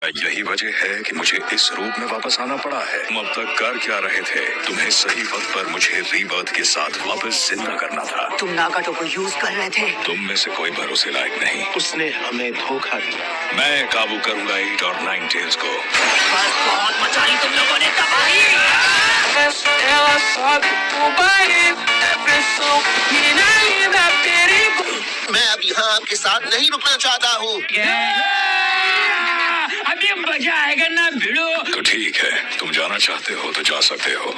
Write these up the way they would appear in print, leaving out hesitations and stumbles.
यही वजह है कि मुझे इस रूप में वापस आना पड़ा है। तुम अब तक कर क्या रहे थे? तुम्हें सही वक्त पर मुझे रीबर्थ के साथ वापस जिंदा करना था। तुम नागाटो को यूज कर रहे थे। तुम में से कोई भरोसे लायक नहीं। उसने हमें धोखा दिया। मैं काबू करूंगा 8 और 9 टेल्स को। बस बहुत मचाई तुम लोगों ने तबाही। मैं अब यहाँ आपके साथ नहीं रुकना चाहता हूँ। अभी मजा आएगा ना भिड़ो। तो ठीक है, तुम जाना चाहते हो तो जा सकते हो।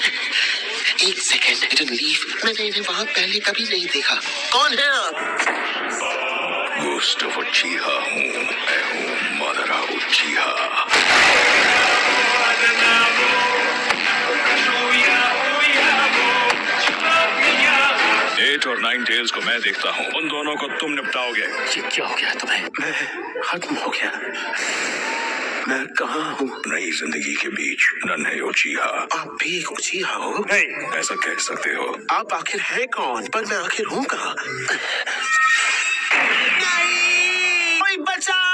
एक सेकेंड, लीव। मैंने इन्हें वहाँ पहले कभी नहीं देखा। कौन है आप? गुस्टाव उचिहा हूँ। मैं हूँ मादारा उचिहा। 8 और 9 टेल्स को मैं देखता हूँ। उन दोनों को तुम निपटाओगे। ये क्या हो गया तुम्हें? मैं खत्म हो गया। मैं कहाँ हूँ? नई जिंदगी के बीच नन्हे उचिहा। आप भी एक उचिहा हो? नहीं, ऐसा कह सकते हो। आप आखिर है कौन? पर मैं आखिर हूँ कहाँ? कोई बचाओ!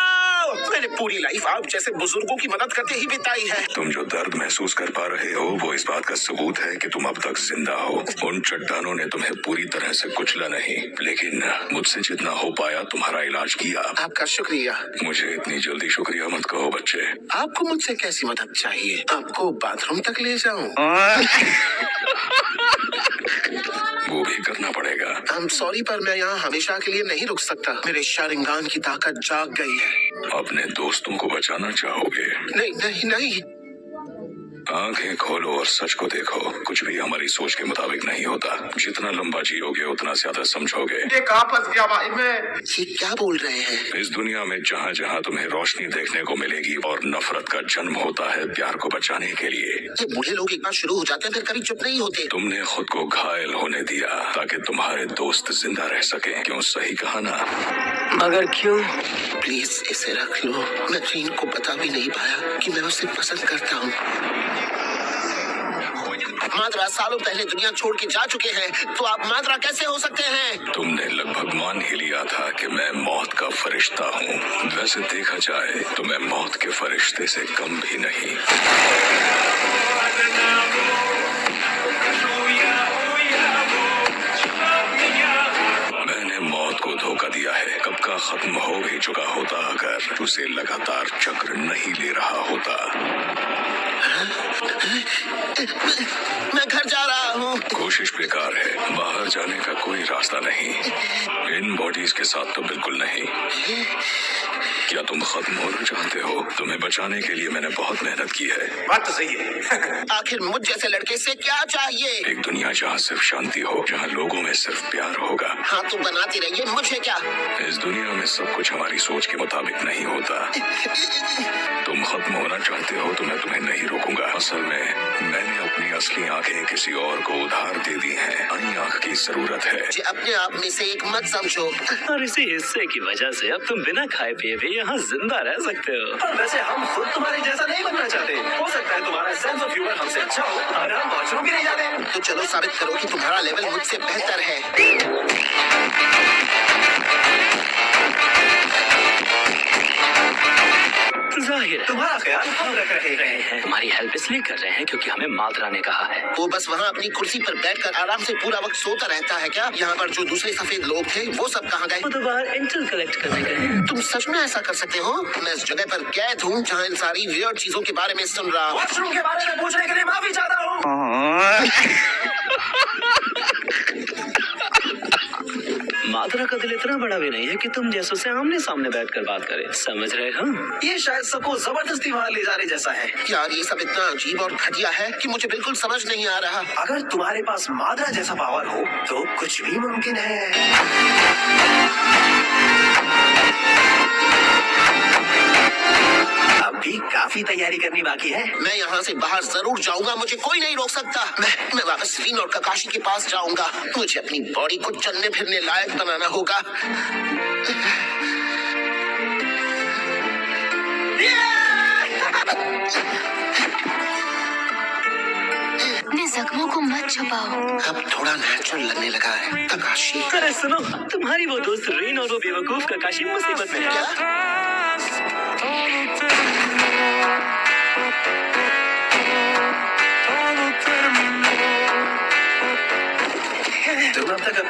मैंने पूरी लाइफ आप जैसे बुजुर्गों की मदद करते ही बिताई है। तुम जो दर्द महसूस कर पा रहे हो वो इस बात का सबूत है कि तुम अब तक जिंदा हो। उन चट्टानों ने तुम्हें पूरी तरह से कुचला नहीं, लेकिन मुझसे जितना हो पाया तुम्हारा इलाज किया। आपका शुक्रिया। मुझे इतनी जल्दी शुक्रिया मत कहो बच्चे। आपको मुझसे कैसी मदद चाहिए? आपको बाथरूम तक ले जाऊं? वो भी करना पड़ेगा। I'm sorry, पर मैं यहाँ हमेशा के लिए नहीं रुक सकता। मेरे शारिंगान की ताकत जाग गई है। अपने दोस्तों को बचाना चाहोगे? नहीं नहीं नहीं। आंखें खोलो और सच को देखो। कुछ भी हमारी सोच के मुताबिक नहीं होता। जितना लंबा जियोगे उतना ज्यादा समझोगे। ये कहाँ फंस गया भाई मैं? ये क्या बोल रहे हैं? इस दुनिया में जहाँ जहाँ तुम्हें रोशनी देखने को मिलेगी और नफरत का जन्म होता है प्यार को बचाने के लिए। ये बूढ़े लोग एक बार शुरू हो जाते हैं फिर कभी चुप नहीं होते। तुमने खुद को घायल होने दिया ताकि तुम्हारे दोस्त जिंदा रह सके। क्यों, सही कहा ना? मगर क्यों? प्लीज इसे रख लो। मैं ट्रेन को बता भी नहीं पाया कि मैं उसे पसंद करता हूँ। माद्रा सालों पहले दुनिया छोड़ के जा चुके हैं, तो आप माद्रा कैसे हो सकते हैं? तुमने लगभग मान ही लिया था कि मैं मौत का फरिश्ता हूँ। वैसे देखा जाए तो मैं मौत के फरिश्ते से कम भी नहीं। मैंने मौत को धोखा दिया है। कब का खत्म हो भी चुका होता अगर उसे लगातार चक्र नहीं ले रहा होता। मैं घर जा रहा हूँ। कोशिश बेकार है। बाहर जाने का कोई रास्ता नहीं। इन बॉडीज के साथ तो बिल्कुल नहीं। क्या तुम खत्म होना चाहते हो? तुम्हें बचाने के लिए मैंने बहुत मेहनत की है। बात तो सही है। आखिर मुझ जैसे लड़के से क्या चाहिए? एक दुनिया जहाँ सिर्फ शांति हो, जहाँ लोगों में सिर्फ प्यार होगा। हाँ तो बनाती रहिए, मुझे क्या? इस दुनिया में सब कुछ हमारी सोच के मुताबिक नहीं होता। तुम खत्म होना चाहते हो तो मैं तुम्हें नहीं रोकूंगा। असल में मैंने अपनी असली आंखें किसी और को उधार दे दी हैं। नई आंख की जरूरत है। मुझे अपने आप में से एक मत समझो। और इसी हिस्से की वजह से अब तुम बिना खाए पिए भी यहाँ जिंदा रह सकते हो। पर वैसे हम खुद तुम्हारे जैसा नहीं बनना चाहते। हो सकता है तुम्हारा सेंस ऑफ ह्यूमर हमसे अच्छा हो और हम वॉशरूम भी नहीं जाते। तो चलो साबित करो कि तुम्हारा लेवल मुझसे बेहतर है। जाहिर है तुम्हारा ख्याल हम रख रहे हैं। तुम्हारी हेल्प इसलिए कर रहे हैं क्योंकि हमें माद्रा ने कहा है। वो बस वहाँ अपनी कुर्सी पर बैठकर आराम से पूरा वक्त सोता रहता है क्या? यहाँ पर जो दूसरे सफेद लोग थे वो सब कहाँ गए? वो तो बाहर इंटेल कलेक्ट करने गए। तुम सच में ऐसा कर सकते हो? मैं इस जगह पर कैद हूँ जहाँ इन सारी वियर्ड चीजों के बारे में सुन रहा हूँ। वॉशरूम के बारे में पूछने के लिए माफी चाहता हूँ। माद्रा का दिल इतना बड़ा भी नहीं है कि तुम जैसों से आमने सामने बैठकर बात करें। समझ रहे हो? ये शायद सबको जबरदस्ती वहाँ ले जाने जैसा है। यार ये सब इतना अजीब और घटिया है कि मुझे बिल्कुल समझ नहीं आ रहा। अगर तुम्हारे पास माद्रा जैसा पावर हो तो कुछ भी मुमकिन है। अभी काफी तैयारी करनी बाकी है। मैं यहाँ से बाहर जरूर जाऊंगा, मुझे कोई नहीं रोक सकता। मैं वापस रीन और ककाशी के पास जाऊंगा। मुझे अपनी बॉडी को चलने फिरने लायक बनाना होगा। अपने जख्मों को मत छुपाओ। अब थोड़ा नेचुरल लगने लगा है। ककाशी, अरे सुनो, तुम्हारी वो दोस्त रीन और वो बेवकूफ ककाशी मुसीबत में है। क्या?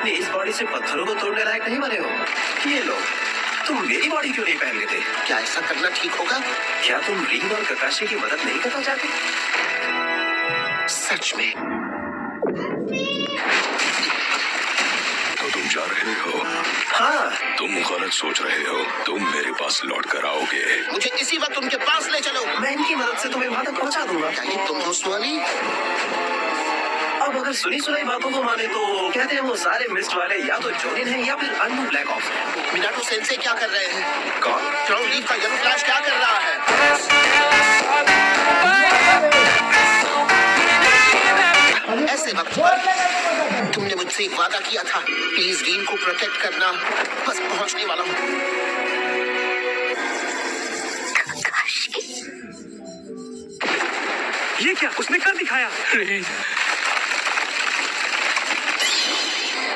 अपनी इस बॉडी से पत्थरों को तोड़ने लायक नहीं बने हो। ये लो, तुम मेरी बॉडी क्यों नहीं पहन लेते? क्या ऐसा करना ठीक होगा? क्या तुम रीन और ककाशी की मदद नहीं करना चाहते? सच में? तो तुम जा रहे हो? हाँ, तुम गलत सोच रहे हो। तुम मेरे पास लौट कर आओगे। मुझे इसी वक्त उनके पास ले चलो। मैं इनकी मदद से तुम्हें वहां तक पहुंचा दूंगा। क्या ये तुम हो स्वाली? अब अगर सुनी सुनाई बातों को माने तो कहते हैं वो सारे मिस्ट वाले या तो जोनिन है या फिर अनु ब्लैक ऑफ है। मिनाटो सेंसे क्या कर रहे हैं? कौन? क्राउन लीफ का यंग फ्लैश क्या कर रहा है? ऐसे वक्त पर तुमने मुझसे एक वादा किया था, प्लीज डीन को प्रोटेक्ट करना। बस पहुंचने वाला हूँ। ये क्या उसने कर दिखाया?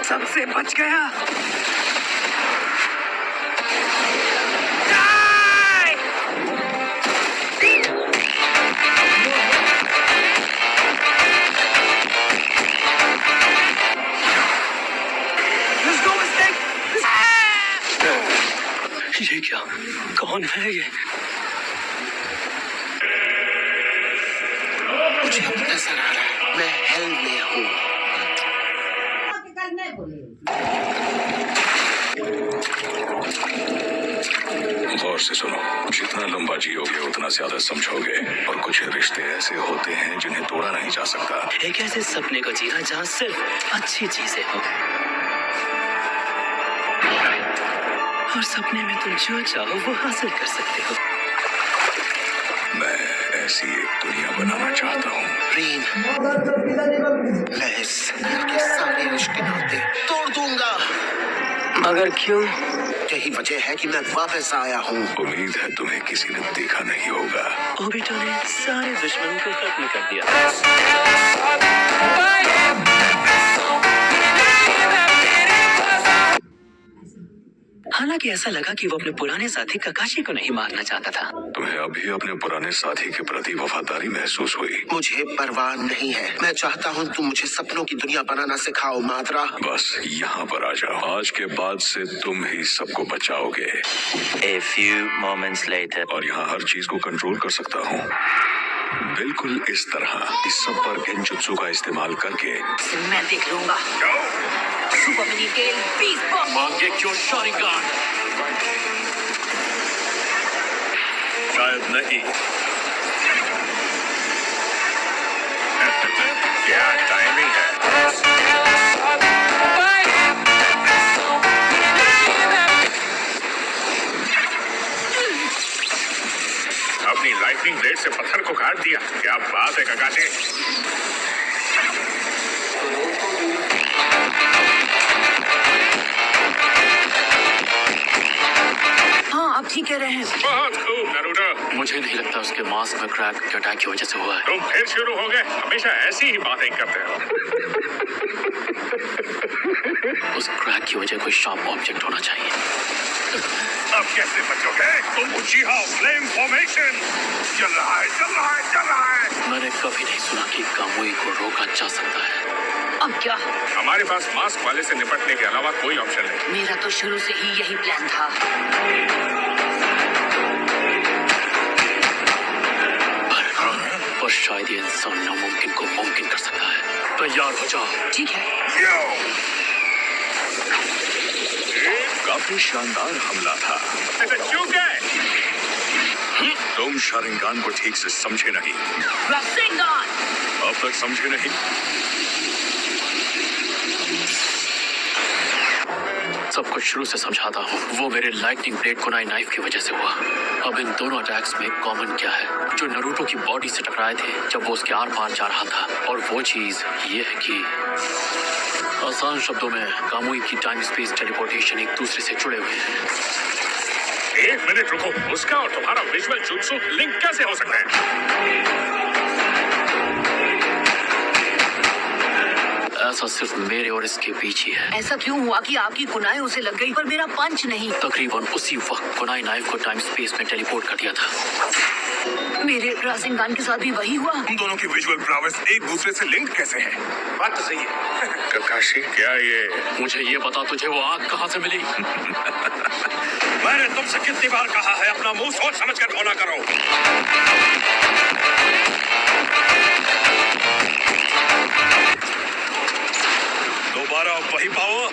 सबसे बच गया। ये क्या? कौन है ये? मुझे अब नजर आ रहा है, मैं हेल में हूँ। गौर से सुनो, जितना लंबा जियोगे उतना ज्यादा समझोगे। और कुछ रिश्ते ऐसे होते हैं जिन्हें तोड़ा नहीं जा सकता। एक ऐसे सपने को जीना जहाँ सिर्फ अच्छी चीजें हो, और सपने में तुम जो चाहो वो हासिल कर सकते हो। मैं ऐसी एक दुनिया बनाना चाहता हूँ। रीन, मैं इस दुनिया के सारे रिश्ते नाते तोड़ दूंगा। मगर क्यों? यही वजह है कि मैं वापस आया हूँ। उम्मीद है तुम्हें किसी ने देखा नहीं होगा। ओबिटो ने सारे दुश्मनों को खत्म कर दिया। हालांकि ऐसा लगा कि वो अपने पुराने साथी ककाशी को नहीं मारना चाहता था। तुम्हें अभी अपने पुराने साथी के प्रति वफादारी महसूस हुई। मुझे परवाह नहीं है। मैं चाहता हूँ तुम मुझे सपनों की दुनिया बनाना सिखाओ माद्रा। बस यहाँ पर आ जाओ। आज के बाद से तुम ही सबको बचाओगे। A few moments later. और यहाँ हर चीज को कंट्रोल कर सकता हूँ, बिल्कुल इस तरह। इस सब पर गेंजुत्सु का इस्तेमाल करके मैं देख लूंगा। सुपर मिनी टेल बीस बॉक्स। मांगे क्यों शॉरिंगन? शायद नहीं। क्या टाइमिंग है? अपनी लाइटनिंग ब्लेड से पत्थर को काट दिया। क्या बात है ककाशी। हाँ, आप ठीक कह रहे हैं। बहुत खूब नारुतो। मुझे नहीं लगता उसके मास्क में क्रैक के अटैक की वजह से हुआ है। तुम फिर शुरू हो गए। हमेशा ऐसी ही बातें करते हो। उस क्रैक की वजह कोई शार्प ऑब्जेक्ट होना चाहिए। अब कैसे बचोगे? तुम उचिहा फ्लेम फॉर्मेशन। चल रहा है, चल रहा है, चल रहा है। मैंने कभी नहीं सुना कि कामुई को रोका जा सकता है। अब क्या? हमारे पास मास्क वाले से निपटने के अलावा कोई ऑप्शन नहीं। मेरा तो शुरू से ही यही प्लान था। पर शायद ये इंसान नामुमकिन को मुमकिन कर सकता है। तैयार हो जाओ। ठीक है। काफी शानदार हमला था। चूक गए। तुम शारिंगान को ठीक से समझे नहीं। रसेंगान। अब तक समझे नहीं। सब कुछ शुरू से समझाता हूँ। वो मेरे लाइटनिंग ब्लेड कुनाई नाइफ की वजह से हुआ। अब इन दोनों अटैक्स में कॉमन क्या है? जो नारुतो की बॉडी से टकराए थे जब वो उसके आर पार जा रहा था। और वो चीज ये है कि आसान शब्दों में कामुई की टाइम स्पेस टेलीपोर्टेशन एक दूसरे से जुड़े हुए हैं। एक मिनट रुको। उसका और तुम्हारा विजुअल जुत्सु लिंक कैसे हो सकता है? ऐसा सिर्फ मेरे और इसके बीच ही है। ऐसा क्यों हुआ कि आपकी कुनाई उसे लग गई पर मेरा पंच नहीं? तकरीबन उसी वक्त कुनाई नाइफ को टाइम स्पेस में टेलीपोर्ट कर दिया था। मेरे रासेंगान के साथ भी वही हुआ। तुम दोनों की विजुअल प्रावेस एक दूसरे से लिंक कैसे है? बात तो सही है। ककाशी, क्या ये? मुझे ये बता, तुझे वो आग कहाँ से मिली? मैंने तुमसे कितनी बार कहा है अपना मुंह सोच समझ कर खोला करो। दोबारा वही पाओ।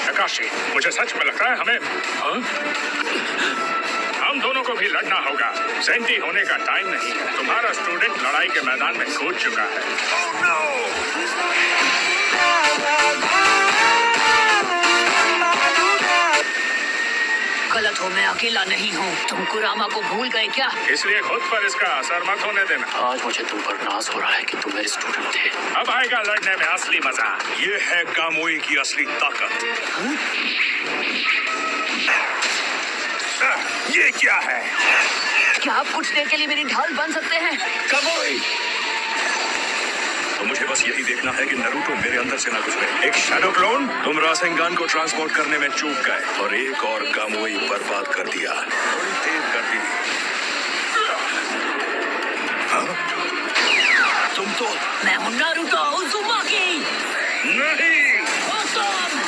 ककाशी, मुझे सच में लगता है हमें हम दोनों को भी लड़ना होगा। सेंटी होने का टाइम नहीं है। तुम्हारा स्टूडेंट लड़ाई के मैदान में कूद चुका है। Oh, no! गलत हो, मैं अकेला नहीं हूँ। तुम कुरामा को भूल गए क्या? इसलिए खुद पर इसका असर मत होने देना। आज मुझे तुम पर नाज हो रहा है कि तुम मेरे स्टूडेंट थे। अब आएगा लड़ने में असली मजा। ये है कामोई की असली ताकत। ये क्या है? क्या आप कुछ देर के लिए मेरी ढाल बन सकते हैं? कामोई! तो मुझे बस यही देखना है कि नरूटो मेरे अंदर से ना गुजरे। एक शैडो क्लोन, तुम रासेंगान को ट्रांसपोर्ट करने में चूक गए और एक और कामोई बर्बाद कर दिया। थोड़ी तेज कर दी। हाँ? तुम तो मैं हूँ नारुतो उज़ुमाकी। नहीं। Awesome!